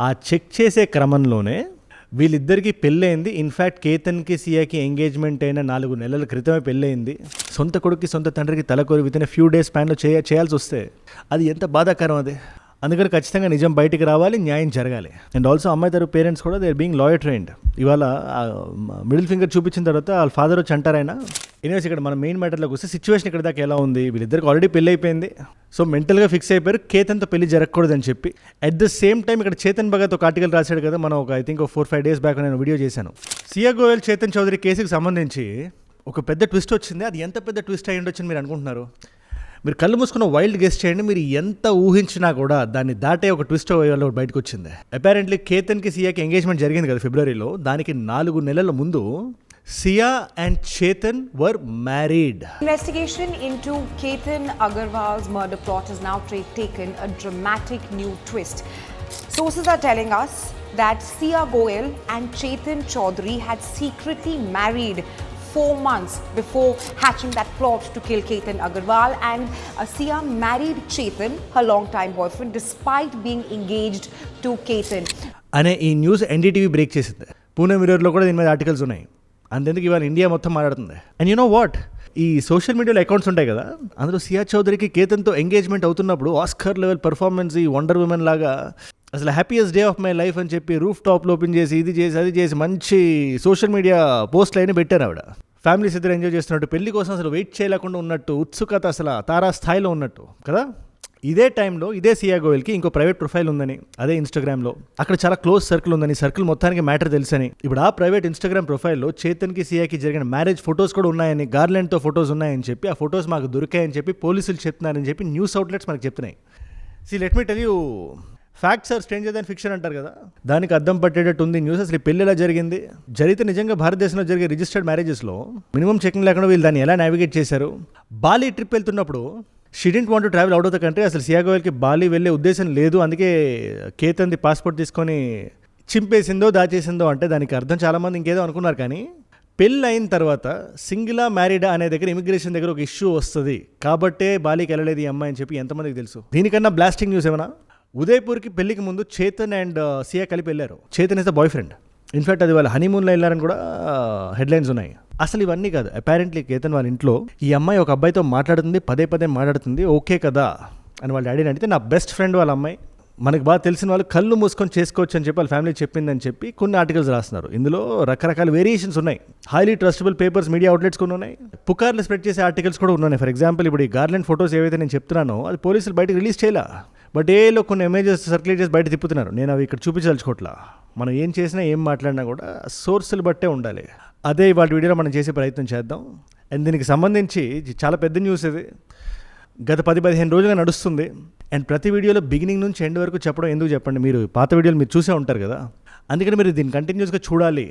ఆ చెక్ చేసే క్రమంలోనే వీళ్ళిద్దరికీ పెళ్ళయింది. ఇన్ఫ్యాక్ట్ కేతన్కి సియాకి ఎంగేజ్మెంట్ అయిన 4 నెలల క్రితమే పెళ్ళయింది. సొంత కొడుక్కి సొంత తండ్రికి తలకొరి విత్ ఇన్ ఫ్యూ డేస్ స్పాన్లో చేయాల్సి వస్తే అది ఎంత బాధాకరం అది. అందుకని ఖచ్చితంగా నిజం బయటికి రావాలి, న్యాయం జరగాలి. అండ్ ఆల్సో అమ్మాయి తరపు పేరెంట్స్ కూడా they are being lawyer trained. ఇవాళ మిడిల్ ఫింగర్ చూపించిన తర్వాత వాళ్ళ ఫాదర్ వచ్చి అంటారైనా. ఎనీవేస్ ఇక్కడ మన మెయిన్ మ్యాటర్లోకి వస్తే సిచ్యువేషన్ ఇక్కడ దాకా ఎలా ఉంది, వీళ్ళిద్దరికి ఆల్రెడీ పెళ్ళి అయిపోయింది. సో మెంటల్గా ఫిక్స్ అయిపోయారు కేతన్తో పెళ్లి జరగకూడదని చెప్పి. అట్ ద సేమ్ టైం ఇక్కడ చేతన్ భగత్ ఒక ఆర్టికల్ రాశాడు కదా, మనం ఐ థింక్ 4-5 days బ్యాక్ నేను వీడియో చేశాను. సియా గోయల్ చేతన్ చౌదరి కేసుకి సంబంధించి ఒక పెద్ద ట్విస్ట్ వచ్చింది. అది ఎంత పెద్ద ట్విస్ట్ అయ్యి ఉండొచ్చని మీరు అనుకుంటున్నారు? మీరు కళ్ళు మూసుకున్న వైల్డ్ గెస్ట్ చేయండి, మీరు ఎంత ఊహించినా కూడా దాన్ని దాటే ఒక ట్విస్ట్ బయటకు వచ్చింది. అపారెంట్లీ కేతన్కి సియాకి ఎంగేజ్మెంట్ జరిగింది కదా ఫిబ్రవరిలో. దానికి 4 నెలల ముందు Sia and Chetan were married. Investigation into Ketan Agarwal's murder plot has now taken a dramatic new twist. Sources are telling us that Sia Goyal and Chetan Chaudhary had secretly married 4 months before hatching that plot to kill Ketan Agarwal, and Sia married Chetan, her long-time boyfriend, despite being engaged to Ketan. అనే ఈ news NDTV break చేసింది. పూణే మిర్రర్లో కూడా దీని మీద articles ఉన్నాయి. అంతెందుకు ఇవాళ ఇండియా మొత్తం మాట్లాడుతుంది. అండ్ యు నో వాట్, ఈ సోషల్ మీడియాలో అకౌంట్స్ ఉంటాయి కదా, అందులో సియా చౌదరికి కేతన్తో ఎంగేజ్మెంట్ అవుతున్నప్పుడు ఆస్కర్ లెవెల్ పర్ఫార్మెన్స్, ఈ వండర్ ఉమెన్ లాగా అసలు happiest day of my life అని చెప్పి రూఫ్ టాప్లో ఓపెన్ చేసి ఇది చేసి అది చేసి మంచి సోషల్ మీడియా పోస్ట్లు అయినా పెట్టారు ఆవిడ. ఫ్యామిలీస్ ఇద్దరు ఎంజాయ్ చేస్తున్నట్టు, పెళ్లి కోసం అసలు వెయిట్ చేయలేకుండా ఉన్నట్టు, ఉత్సుకత అసలు తారా స్థాయిలో ఉన్నట్టు కదా. ఇదే టైంలో ఇదే సియా గోయల్కి ఇంకో ప్రైవేట్ ప్రొఫైల్ ఉందని, అదే ఇన్స్టాగ్రామ్లో. అక్కడ చాలా క్లోజ్ సర్కిల్ ఉందని, సర్కిల్ మొత్తానికి మ్యాటర్ తెలుసని. ఇప్పుడు ఆ ప్రైవేట్ ఇన్స్టాగ్రామ్ ప్రొఫైల్లో చేతన్కి సియాకి జరిగిన మ్యారేజ్ ఫొటోస్ కూడా ఉన్నాయని, గార్లెండ్తో ఫొటోస్ ఉన్నాయని చెప్పి, ఆ ఫొటోస్ మాకు దొరికాయని చెప్పి పోలీసులు చెప్తున్నారని చెప్పి న్యూస్ అవుట్లెట్స్ మనకు చెప్తున్నాయి. Let me tell you, facts are stranger than fiction అంటారు కదా, దానికి అద్దం పట్టేటట్టు ఉంది న్యూస్. అసలు పెళ్లి ఎలా జరిగింది, జరిగితే నిజంగా భారతదేశంలో జరిగే రిజిస్టర్డ్ మ్యారేజెస్లో మినిమం చెకింగ్ లేకుండా వీళ్ళు దాన్ని ఎలా నావిగేట్ చేశారు. బాలి ట్రిప్ వెళ్తున్నప్పుడు she didn't want to travel out of the country. అసలు సియా గోయల్కి బాలి వెళ్ళే ఉద్దేశం లేదు. అందుకే కేతన్ది పాస్పోర్ట్ తీసుకొని చింపేసిందో దాచేసిందో అంటే దానికి అర్థం చాలామంది ఇంకేదో అనుకున్నారు. కానీ పెళ్ళి అయిన తర్వాత సింగిలా మ్యారీడా అనే దగ్గర ఇమిగ్రేషన్ దగ్గర ఒక ఇష్యూ వస్తుంది కాబట్టే బాలికి వెళ్ళలేదు ఈ అమ్మాయి అని చెప్పి ఎంతమందికి తెలుసు. దీనికన్నా బ్లాస్టింగ్ న్యూస్ ఏమన్నా, ఉదయపూర్కి పెళ్లికి ముందు చేతన్ అండ్ సియా కలిపి వెళ్ళారు. Chetan is the boy friend. In fact అది వాళ్ళ హనీమూన్లో వెళ్ళారని కూడా హెడ్లైన్స్ ఉన్నాయి. అసలు ఇవన్నీ కాదు. అపారెంట్లీ కేతన్ వాళ్ళ ఇంట్లో ఈ అమ్మాయి ఒక అబ్బాయితో మాట్లాడుతుంది, పదే మాట్లాడుతుంది, ఓకే కదా అని వాళ్ళ డాడీని అడిగితే, నా బెస్ట్ ఫ్రెండ్ వాళ్ళ అమ్మాయి, మనకు బాగా తెలిసిన వాళ్ళు, కళ్ళు మూసుకొని చేసుకోవచ్చు అని చెప్పి వాళ్ళ ఫ్యామిలీ చెప్పిందని చెప్పి కొన్ని ఆర్టికల్స్ రాస్తున్నారు. ఇందులో రకరకాల వేరియేషన్స్ ఉన్నాయి. Highly trustable papers, media outlets కూడా ఉన్నాయి. పుకార్లు స్ప్రెడ్ చేసే ఆర్టికల్స్ కూడా ఉన్నాయి. ఫర్ ఎగ్జాంపుల్ ఇప్పుడు ఈ గార్లెండ్ ఫొటోస్ ఏవైతే నేను చెప్తున్నానో అది పోలీసులు బయటకు రిలీజ్ చేయాల, బట్ ఏలో కొన్ని ఇమేజెస్ సర్క్యులేట్ చేసి బయట తిప్పుతున్నారు. నేను అవి ఇక్కడ చూపించదలుచుకోవట్లా. మనం ఏం చేసినా ఏం మాట్లాడినా కూడా సోర్సులు బట్టే ఉండాలి. అదే ఇవాళ వీడియోలో మనం చేసే ప్రయత్నం చేద్దాం. అండ్ దీనికి సంబంధించి చాలా పెద్ద న్యూస్ ఇది, గత 10-15 రోజులుగా నడుస్తుంది. అండ్ ప్రతి వీడియోలో బిగినింగ్ నుంచి ఎండ్ వరకు చెప్పడం ఎందుకు చెప్పండి, మీరు పాత వీడియోలు మీరు చూసే ఉంటారు కదా, అందుకని మీరు దీన్ని కంటిన్యూస్గా చూడాలి.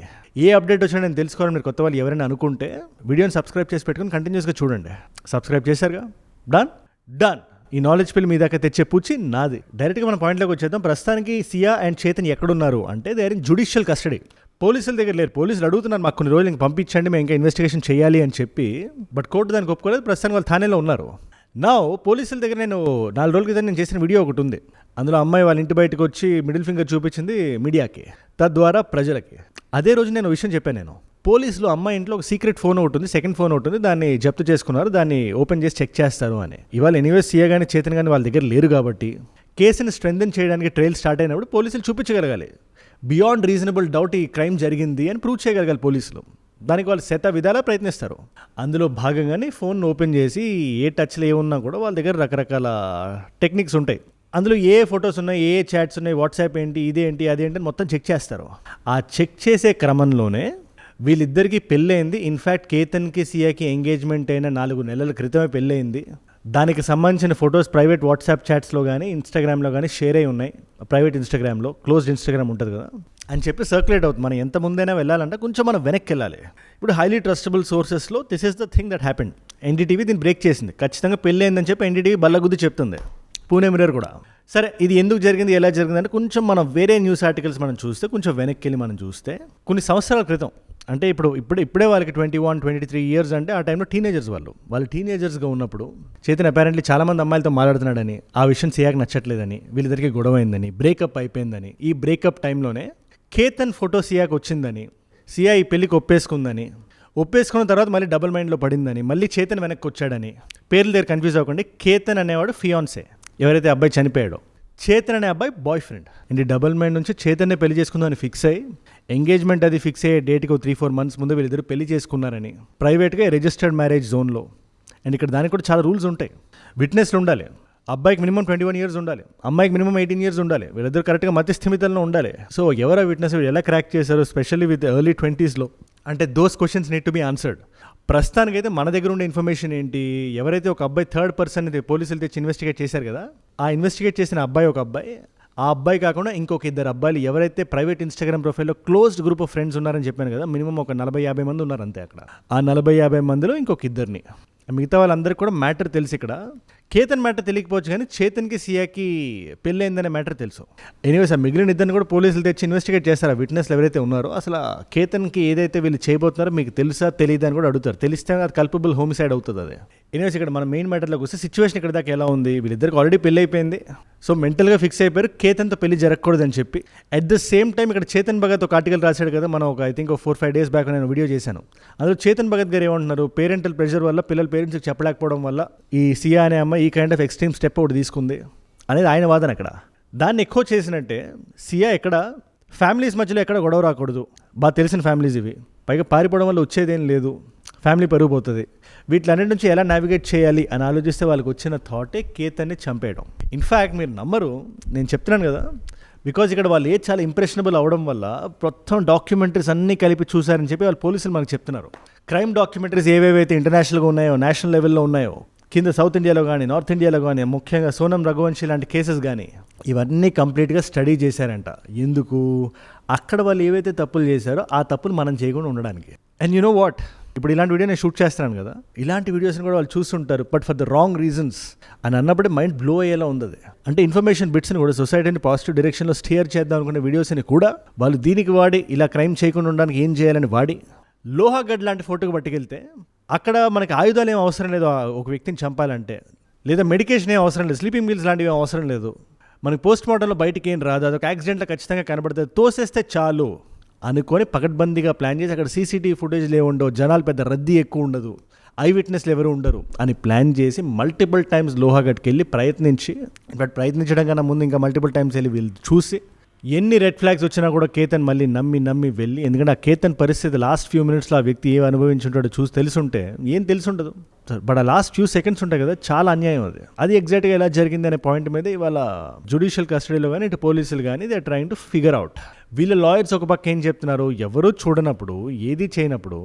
ఏ అప్డేట్ వచ్చినా నేను తెలుసుకోవాలని మీరు కొత్త వాళ్ళు ఎవరైనా అనుకుంటే వీడియోని సబ్స్క్రైబ్ చేసి పెట్టుకుని కంటిన్యూస్గా చూడండి. సబ్స్క్రైబ్ చేశారుగా, డన్. ఈ నాలెడ్జ్ పిల్ మీ దాకా తెచ్చే పూచి నాది. డైరెక్ట్గా మన పాయింట్లోకి వచ్చేద్దాం. ప్రస్తుతానికి సియా అండ్ చేతన్ ఎక్కడున్నారు అంటే they are in judicial custody. పోలీసుల దగ్గర లేరు. పోలీసులు అడుగుతున్నారు మాకు కొన్ని రోజులు ఇంకా పంపించండి, మేము ఇంకా ఇన్వెస్టిగేషన్ చేయాలి అని చెప్పి. బట్ కోర్టు దానికి ఒప్పుకోలేదు. ప్రస్తుతానికి వాళ్ళు థానేలో ఉన్నారు. నా పోలీసుల దగ్గర నేను 4 రోజుల క్రితం నేను చేసిన వీడియో ఒకటి ఉంది. అందులో అమ్మాయి వాళ్ళ ఇంటి బయటకు వచ్చి మిడిల్ ఫింగర్ చూపించింది మీడియాకి, తద్వారా ప్రజలకి. అదే రోజు నేను విషయం చెప్పాను. నేను పోలీసులు అమ్మాయి ఇంట్లో ఒక సీక్రెట్ ఫోన్ ఒకటి ఉంది, సెకండ్ ఫోన్ ఒకటి ఉంది, దాన్ని జప్తు చేసుకున్నారు, దాన్ని ఓపెన్ చేసి చెక్ చేస్తారు అని. ఇవాళ ఎనీవేస్ సియా కానీ చేతన్ కానీ వాళ్ళ దగ్గర లేరు కాబట్టి కేసుని స్ట్రెంథెన్ చేయడానికి ట్రయల్ స్టార్ట్ అయినప్పుడు పోలీసులు చూపించగలగాలి, బియాండ్ రీజనబుల్ డౌట్ ఈ క్రైమ్ జరిగింది అని ప్రూవ్ చేయగలగాలి పోలీసులు. దానికి వాళ్ళు శత విధాలా ప్రయత్నిస్తారు. అందులో భాగంగానే ఫోన్ ఓపెన్ చేసి ఏ టచ్లో ఏమున్నా కూడా వాళ్ళ దగ్గర రకరకాల టెక్నిక్స్ ఉంటాయి. అందులో ఏ ఫొటోస్ ఉన్నాయి, ఏ చాట్స్ ఉన్నాయి, వాట్సాప్ ఏంటి, ఇదేంటి అదేంటి అని మొత్తం చెక్ చేస్తారు. ఆ చెక్ చేసే క్రమంలోనే వీళ్ళిద్దరికీ పెళ్ళయింది. ఇన్ఫ్యాక్ట్ కేతన్కి సియాకి ఎంగేజ్మెంట్ అయిన 4 నెలల క్రితమే పెళ్ళయింది. దానికి సంబంధించిన ఫొటోస్ ప్రైవేట్ వాట్సాప్ చాట్స్లో కానీ ఇన్స్టాగ్రామ్లో కానీ షేర్ అయి ఉన్నాయి. ప్రైవేట్ ఇన్స్టాగ్రామ్లో, క్లోజ్డ్ ఇన్స్టాగ్రామ్ ఉంటుంది కదా అని చెప్పి సర్క్యులేట్ అవుతుంది. మనం ఎంత ముందైనా వెళ్ళాలంటే కొంచెం మనం వెనక్కి వెళ్ళాలి. ఇప్పుడు హైలీ ట్రస్టబుల్ సోర్సెస్లో this is the thing that happened. NDTV దీన్ని బ్రేక్ చేసింది. ఖచ్చితంగా పెళ్ళి అయిందని చెప్పి ఎన్డీటీవీ బల్లగుద్ది చెప్తుంది. పూణే మిర్రర్ కూడా. సరే, ఇది ఎందుకు జరిగింది, ఎలా జరిగింది అంటే కొంచెం మనం వేరే న్యూస్ ఆర్టికల్స్ మనం చూస్తే, కొంచెం వెనక్కి వెళ్ళి మనం చూస్తే కొన్ని సంవత్సరాల క్రితం అంటే ఇప్పుడే వాళ్ళకి 21-23 ఇయర్స్ అంటే ఆ టైంలో టీనేజర్స్ వాళ్ళు టీనేజర్స్గా ఉన్నప్పుడు చేతన్ అపారెంట్లీ చాలామంది అమ్మాయిలతో మాట్లాడుతున్నాడని, ఆ విషయం సియాకి నచ్చట్లేదని, వీళ్ళిద్దరికి గొడవ అయిందని, బ్రేకప్ అయిపోయిందని, ఈ బ్రేకప్ టైంలోనే కేతన్ ఫోటో సియాకి వచ్చిందని, సియా ఈ పెళ్ళికి ఒప్పేసుకున్న తర్వాత మళ్ళీ డబుల్ మైండ్లో పడిందని, మళ్ళీ చేతన్ వెనక్కి వచ్చాడని, పేర్ల దగ్గర కన్ఫ్యూజ్ అవ్వకండి. కేతన్ అనేవాడు ఫియాన్సే, ఎవరైతే అబ్బాయి చనిపోయాడో. చేతన్ అనే అబ్బాయి బాయ్ ఫ్రెండ్. ఇంటి డబుల్ మైండ్ నుంచి చేతన్నే పెళ్లి చేసుకుందామని ఫిక్స్ అయ్యి, ఎంగేజ్మెంట్ అది ఫిక్స్ అయ్యే డేట్కి 3-4 months ముందు వీళ్ళిద్దరు పెళ్లి చేసుకున్నారని, ప్రైవేట్గా రిజిస్టర్డ్ మ్యారేజ్ జోన్లో. అండ్ ఇక్కడ దానికి కూడా చాలా రూల్స్ ఉంటాయి. విట్నెస్లు ఉండాలి, అబ్బాయికి మినిమం 21 years ఉండాలి, అమ్మాయికి మినిమం 18 years ఉండాలి, వీళ్ళిద్దరు కరెక్ట్గా మధ్య స్థిమితంలో ఉండాలి. సో ఎవరా విట్నెస్ ఎలా క్రాక్ చేశారు, స్పెషల్లీ విత్ ఎర్లీ 20s అంటే those questions need to be answered. ప్రస్తుతానికైతే మన దగ్గర ఉండే ఇన్ఫర్మేషన్ ఏంటి, ఎవరైతే ఒక అబ్బాయి థర్డ్ పర్సన్ పోలీసులు తెచ్చి ఇన్వెస్టిగేట్ చేశారు కదా, ఆ ఇన్వెస్టిగేట్ చేసిన అబ్బాయి ఒక అబ్బాయి, ఆ అబ్బాయి కాకుండా ఇంకొక 2 అబ్బాయిలు ఎవరైతే ప్రైవేట్ ఇన్స్టాగ్రామ్ ప్రొఫైల్లో క్లోజ్డ్ గ్రూప్ ఆఫ్ ఫ్రెండ్స్ ఉన్నారని చెప్పాను కదా, మినిమం ఒక 40-50 మంది ఉన్నారు అంతే అక్కడ. ఆ 40-50 మందిలో ఇంకొక 2 మిగతా వాళ్ళందరికీ కూడా మ్యాటర్ తెలుసు. ఇక్కడ కేతన్ మ్యాటర్ తెలియకపోవచ్చు కానీ చేతన్కి సియాకి పెళ్ళైందనే మ్యాటర్ తెలుసు. ఎనీవేస్ ఆ మిగిలిన 2 కూడా పోలీసులు తెచ్చి ఇన్వెస్టిగేట్ చేస్తారు. ఆ విట్నెస్లు ఎవరైతే ఉన్నారో అసలు కేతన్కి ఏదైతే వీళ్ళు చేయబోతున్నారో మీకు తెలుసా తెలియదా అని కూడా అడుగుతారు. తెలిస్తే అది కల్పబుల్ హోమిసైడ్ అవుతుంది అది. ఎనీవేస్ ఇక్కడ మన మెయిన్ మ్యాటర్లోకి వస్తే సిచ్యువేషన్ ఇక్కడ దాకా ఎలా ఉంది, వీళ్ళిద్దరికి ఆల్రెడీ పెళ్ళి అయిపోయింది. సో మెంటల్గా ఫిక్స్ అయిపోయారు కేతన్తో పెళ్లి జరగకూడదని చెప్పి. అట్ ద సేమ్ టైం ఇక్కడ చేతన్ భగత్ ఒక ఆర్టికల్ రాశాడు కదా, మనం ఐ థింక్ 4-5 days బ్యాక్ నేను వీడియో చేశాను. అందులో చేతన్ భగత్ గారు ఏమంటున్నారు, పేరెంటల్ ప్రెషర్ వల్ల పిల్లల పేరెంట్స్కి చెప్పలేకపోవడం వల్ల ఈ సియా అనే అమ్మాయి ఈ కైండ్ ఆఫ్ ఎక్స్ట్రీమ్ స్టెప్ ఒకటి తీసుకుంది అనేది ఆయన వాదన. అక్కడ దాన్ని ఎక్కువ చేసినట్టే సియా ఇక్కడ ఫ్యామిలీస్ మధ్యలో ఎక్కడ గొడవ రాకూడదు, బాగా తెలిసిన ఫ్యామిలీస్ ఇవి, పైగా పారిపోవడం వల్ల వచ్చేదేం లేదు, ఫ్యామిలీ పెరిగిపోతుంది, వీటిలన్నిటి నుంచి ఎలా నావిగేట్ చేయాలి అని ఆలోచిస్తే వాళ్ళకి వచ్చిన థాటే కేతన్ని చంపేయడం. ఇన్ఫ్యాక్ట్ మీరు నమ్మరు, నేను చెప్తున్నాను కదా, బికాజ్ ఇక్కడ వాళ్ళు చాలా ఇంప్రెషనబుల్ అవడం వల్ల మొత్తం డాక్యుమెంటరీస్ అన్నీ కలిపి చూశారని చెప్పి వాళ్ళు పోలీసులు మనకు చెప్తున్నారు. క్రైమ్ డాక్యుమెంటరీస్ ఏవేవైతే ఇంటర్నేషనల్గా ఉన్నాయో, నేషనల్ లెవెల్లో ఉన్నాయో, కింద సౌత్ ఇండియాలో కానీ నార్త్ ఇండియాలో కానీ, ముఖ్యంగా సోనం రఘువంశీ లాంటి కేసెస్ కానీ ఇవన్నీ కంప్లీట్గా స్టడీ చేశారంట. ఎందుకు, అక్కడ వాళ్ళు ఏవైతే తప్పులు చేశారో ఆ తప్పులు మనం చేయకుండా ఉండడానికి. అండ్ యు నో వాట్, ఇప్పుడు ఇలాంటి వీడియో నేను షూట్ చేస్తున్నాను కదా, ఇలాంటి వీడియోస్ని కూడా వాళ్ళు చూస్తుంటారు but for the wrong reasons అని అన్నప్పుడే మైండ్ బ్లో అయ్యేలా ఉంది. అంటే ఇన్ఫర్మేషన్ బిట్స్ని కూడా సొసైటీని పాజిటివ్ డైరెక్షన్లో స్టియర్ చేద్దాం అనుకునే వీడియోస్ని కూడా వాళ్ళు దీనికి వాడి, ఇలా క్రైమ్ చేయకుండా ఉండడానికి ఏం చేయాలని వాడి, లోహాగఢ్ లాంటి ఫోటోకి పట్టుకెళ్తే అక్కడ మనకి ఆయుధాలు ఏం అవసరం లేదు ఒక వ్యక్తిని చంపాలంటే, లేదా మెడికేషన్ ఏం అవసరం లేదు, స్లీపింగ్ పిల్స్ లాంటివి ఏం అవసరం లేదు, మనకి పోస్ట్ మార్టంలో బయటికి ఏం రాదు, అదొక యాక్సిడెంట్లో ఖచ్చితంగా కనబడుతుంది, తోసేస్తే చాలు అనుకొని పకడ్బందీగా ప్లాన్ చేసి అక్కడ సీసీటీవీ ఫుటేజ్లు ఏమి ఉండవు, జనాలు పెద్ద రద్దీ ఎక్కువ ఉండదు, ఐ విట్నెస్లు ఎవరు ఉండరు అని ప్లాన్ చేసి మల్టిపుల్ టైమ్స్ లోహాగఢ్కి వెళ్ళి ప్రయత్నించడం కన్నా ముందు ఇంకా మల్టిపుల్ టైమ్స్ వెళ్ళి వీళ్ళు చూసి ఎన్ని రెడ్ ఫ్లాగ్స్ వచ్చినా కూడా కేతన్ మళ్ళీ నమ్మి వెళ్ళి, ఎందుకంటే ఆ కేతన్ పరిస్థితి లాస్ట్ ఫ్యూ మినిట్స్లో ఆ వ్యక్తి ఏం అనుభవించుంటాడో చూసి తెలుసుంటే ఏం తెలుసుండదు, బట్ ఆ లాస్ట్ ఫ్యూ సెకండ్స్ ఉంటాయి కదా, చాలా అన్యాయం అది ఎగ్జాక్ట్గా ఎలా జరిగింది అనే పాయింట్ మీద ఇవాళ జ్యుడిషియల్ కస్టడీలో కానీ ఇటు పోలీసులు కానీ they are trying to figure out. వీళ్ళ లాయర్స్ ఒక పక్క ఏం చెప్తున్నారు, ఎవరూ చూడనప్పుడు, ఏది చేయనప్పుడు,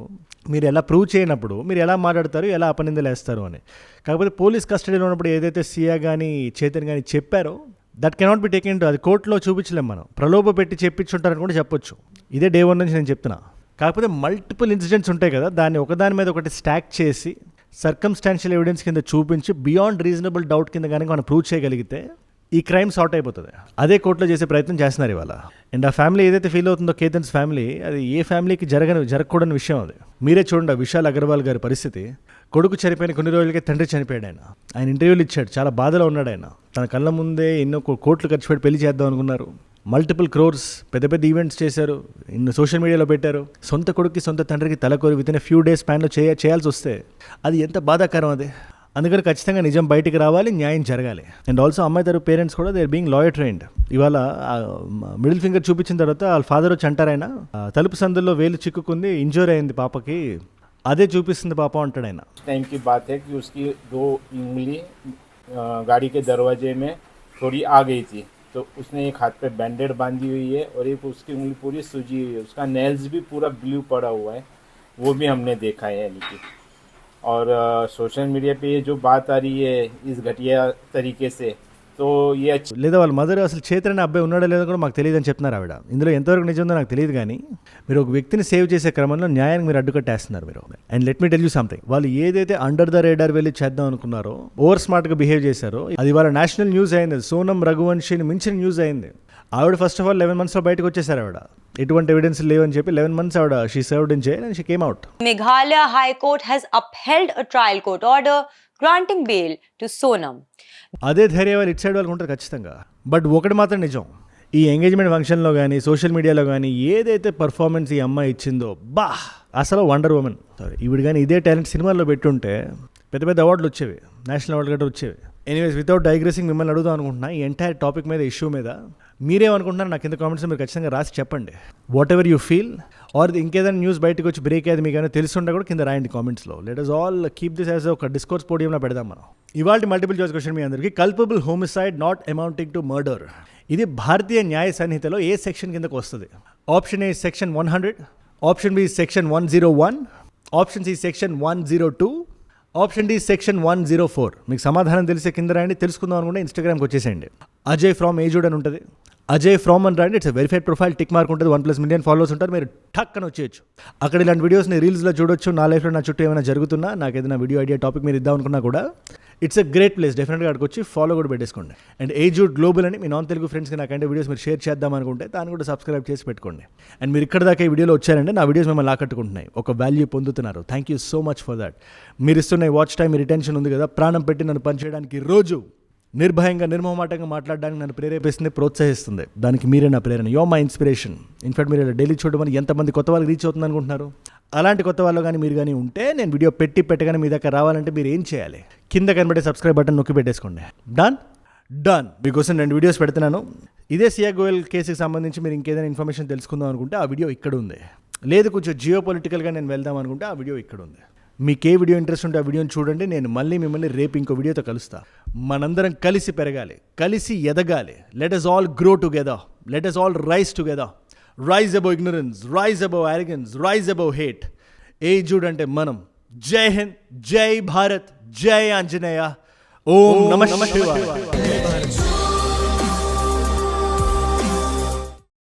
మీరు ఎలా ప్రూవ్ చేయనప్పుడు మీరు ఎలా మాట్లాడతారు, ఎలా అపనిందలు వేస్తారు అని. కాకపోతే పోలీస్ కస్టడీలో ఉన్నప్పుడు ఏదైతే సియా కానీ చేతన్ కానీ చెప్పారో that cannot be taken to, అది కోర్టులో చూపించలేం, మనం ప్రలోభ పెట్టి చెప్పించుంటారని కూడా చెప్పొచ్చు. ఇదే day 1 నుంచి నేను చెప్తున్నా. కాకపోతే మల్టిపుల్ ఇన్సిడెంట్స్ ఉంటాయి కదా, దాన్ని ఒకదాని మీద ఒకటి స్టాక్ చేసి సర్కమ్స్టాన్షియల్ ఎవిడెన్స్ కింద చూపించి బియాండ్ రీజనబుల్ డౌట్ కింద కనుక మనం ప్రూవ్ చేయగలిగితే ఈ క్రైమ్ సార్ట్ అయిపోతుంది. అదే కోర్టులో చేసే ప్రయత్నం చేస్తున్నారు ఇవాళ. అండ్ ఆ ఫ్యామిలీ ఏదైతే ఫీల్ అవుతుందో కేతన్స్ ఫ్యామిలీ, అది ఏ ఫ్యామిలీకి జరగకూడని విషయం అది. మీరే చూడండి విశాల్ అగర్వాల్ గారి పరిస్థితి, కొడుకు చనిపోయిన కొన్ని రోజులకే తండ్రి చనిపోయాడు. ఆయన ఇంటర్వ్యూలు ఇచ్చాడు, చాలా బాధలో ఉన్నాడు. ఆయన తన కళ్ళ ముందే ఎన్నో కోట్లు ఖర్చు పెట్టి పెళ్లి చేద్దాం అనుకున్నారు, మల్టిపుల్ క్రోర్స్ పెద్ద ఈవెంట్స్ చేశారు, ఇన్ని సోషల్ మీడియాలో పెట్టారు, సొంత కొడుక్కి సొంత తండ్రికి తలకొరి విత్ ఇన్ ఫ్యూ డేస్ స్పాన్లో చేయాల్సి వస్తే అది ఎంత బాధాకరం అది. అందుకని ఖచ్చితంగా నిజం బయటికి రావాలి, న్యాయం జరగాలి. అండ్ ఆల్సో అమ్మాయి తరపు పేరెంట్స్ కూడా they are being lawyer trained. ఇవాళ మిడిల్ ఫింగర్ చూపించిన తర్వాత వాళ్ళ ఫాదర్ వచ్చి అంటారు, ఆయన తలుపు సందుల్లో వేలు చిక్కుకుంది, ఇంజూరీ అయింది పాపకి, అదే చూపిస్తుంది పాప అంటాడు ఆయన. टाइम की बात है कि उसकी 2 उंगली गाड़ी के दरवाजे में थोड़ी आ गई थी, तो उसने एक हाथ पे बैंडेड बांधी हुई है और एक उसकी उंगली पूरी सूजी हुई है, उसका नेल्स भी पूरा ब्लू पड़ा हुआ है, वो भी हमने देखा है यानी कि. और सोशल मीडिया पे ये जो बात आ रही है इस घटिया तरीके से, तो ये अच्छी లేదా వాళ్ళ మదర్ అసలు చేతన్ అనే అబ్బాయి ఉన్నాడో లేదో కూడా మాకు తెలియదు అని చెప్తున్నారు ఆవిడ. ఇందులో ఎంతవరకు నిజం ఉందో నాకు తెలియదు, కానీ మీరు ఒక వ్యక్తిని సేవ్ చేసే క్రమంలో న్యాయానికి మీరు అడ్డుకట్టేస్తున్నారు మీరు. And let me tell you something, వాళ్ళు ఏదైతే అండర్ ద రేడార్ వెళ్ళి చేద్దాం అనుకున్నారో, ఓవర్ స్మార్ట్గా బిహేవ్ చేశారో, అది వాళ్ళ నేషనల్ న్యూస్ అయింది. సోనం రఘువంశీని మించిన న్యూస్ అయింది. ఆవిడ ఫస్ట్ ఆఫ్ ఆల్ 11 monthsలో బయటకు వచ్చేసారు ఆవిడ. ఎటువంటి ఎవిడెన్స్ లేవని చెప్పి 11 months ఆవిడ she served in jail and she came out. Meghalaya High Court has upheld a trial court order granting bail to Sonam. అదే ధైర్యం వాళ్ళు ఇటు సైడ్ వాళ్ళకి ఉంటుంది ఖచ్చితంగా. బట్ ఒకటి మాత్రం నిజం, ఈ ఎంగేజ్మెంట్ ఫంక్షన్లో కానీ సోషల్ మీడియాలో కానీ ఏదైతే పర్ఫార్మెన్స్ ఈ అమ్మాయి ఇచ్చిందో బా అసలు వండర్ ఉమెన్. సారీ ఈవిడ కానీ ఇదే టాలెంట్ సినిమాల్లో పెట్టుంటే పెద్ద పెద్ద అవార్డులు వచ్చేవి, నేషనల్ అవార్డు గట్రా వచ్చేవి. ఎనీవేస్ వితౌట్ డైగ్రెసింగ్ మిమ్మల్ని అడుగుదాం అనుకుంటున్నా ఈ ఎంటైర్ టాపిక్ మీద, ఇష్యూ మీద మీరేమనుకుంటున్నారు నాకు కింద కామెంట్స్ మీరు ఖచ్చితంగా రాసి చెప్పండి. Whatever you feel or ఇంకేదైనా న్యూస్ బయటకు వచ్చి బ్రేక్ అయ్యేది మీకు ఏమైనా తెలుసుంటే కూడా కింద రాయండి కామెంట్స్లో. Let us all keep this as ఒక డిస్కోర్స్ పోడియంలో పెడదాం మనం. ఇవాళ మల్టిపుల్ చాయిస్ క్వశ్చన్ మీ అందరికీ, culpable homicide not amounting to murder ఇది భారతీయ న్యాయ సంహితలో ఏ సెక్షన్ కిందకు వస్తుంది? Option A section 100, option B section 101, option C section 102, option D section 104. మీకు సమాధానం తెలిసే కింద రాయండి. తెలుసుకుందాం అనుకుంటే ఇన్స్టాగ్రామ్కి వచ్చేసేయండి. అజయ్ ఫ్రామ్ ఏజుడ్ అని ఉంటుంది, అజయ్ ఫ్రామ్ అని రాయండి. It's verified profile, tick mark ఉంటుంది, 1+ million ఫాలోవర్స్ ఉంటారు. మీరు టక్ అని వచ్చేయచ్చు. అక్కడ ఇలాంటి వీడియోస్ని రీల్స్లో చూడొచ్చు. నా లైఫ్లో నా చుట్టూ ఏమైనా జరుగుతున్నా, నాకు ఏదైనా వీడియో ఐడియా టాపిక్ మీరు ఇద్దాం అనుకున్నా కూడా ఇట్స్ ఎ గ్రేట్ ప్లేస్. డెఫినెట్గా అక్కడికి వచ్చి ఫాలో కూడా పెట్టేసుకోండి. అండ్ ఏజుడ్ గ్లోబల్ అని మీ నాన్ తెలుగు ఫ్రెండ్స్కి నాకంటే వీడియోస్ మీరు షేర్ చేద్దాం అనుకుంటే దాన్ని కూడా సబ్స్క్రైబ్ చేసి పెట్టుకోండి. అండ్ మీరు ఇక్కడ దాకా ఈ వీడియోలో వచ్చారంటే నా వీడియోస్ మిమ్మల్ని ఆకట్టుకుంటున్నాయి, ఒక వాల్యూ పొందుతున్నారు. Thank you so much for that. మీరు ఇస్తున్న వాచ్ టైం, మీ రిటెన్షన్ ఉంది కదా, ప్రాణం పెట్టి నన్ను పనిచేయడానికి రోజు నిర్భయంగా నిర్మోహమాటంగా మాట్లాడడానికి నన్ను ప్రేరేపిస్తుంది, ప్రోత్సహిస్తుంది. దానికి మీరే నా ప్రేరణ. Yo my inspiration. ఇన్ఫాక్ట్ మీరు డైలీ చూడడం వల్ల ఎంతమంది కొత్త వాళ్ళకి రీచ్ అవుతుంది అనుకుంటున్నారు? అలాంటి కొత్త వాళ్ళు కానీ మీరు కానీ ఉంటే నేను వీడియో పెట్టగానే మీ దగ్గర రావాలంటే మీరు ఏం చేయాలి? కింద కనబడే సబ్స్క్రైబ్ బటన్ నొక్కి పెట్టేసుకోండి. డన్. మీకోసం 2 వీడియోస్ పెడుతున్నాను. ఇదే సియా గోయల్ కేసుకి సంబంధించి మీరు ఇంకేదైనా ఇన్ఫర్మేషన్ తెలుసుకుందాం అనుకుంటే ఆ వీడియో ఇక్కడ ఉంది. లేదు కొంచెం జియో పొలిటికల్గా నేను వెళ్దాం అనుకుంటే ఆ వీడియో ఇక్కడ ఉంది. మీకు ఏ వీడియో ఇంట్రెస్ట్ ఉంటే ఆ వీడియోని చూడండి. నేను మళ్ళీ మిమ్మల్ని రేపు ఇంకో వీడియోతో కలుస్తా. మనందరం కలిసి పెరగాలి, కలిసి ఎదగాలి. Let us all grow together. Let us all rise together. Rise above ignorance, rise above arrogance, rise above hate. ఏజుడ్ అంటే మనం. జై హింద్, జై భారత్, జై ఆంజనేయ. ఓం నమః శివాయ.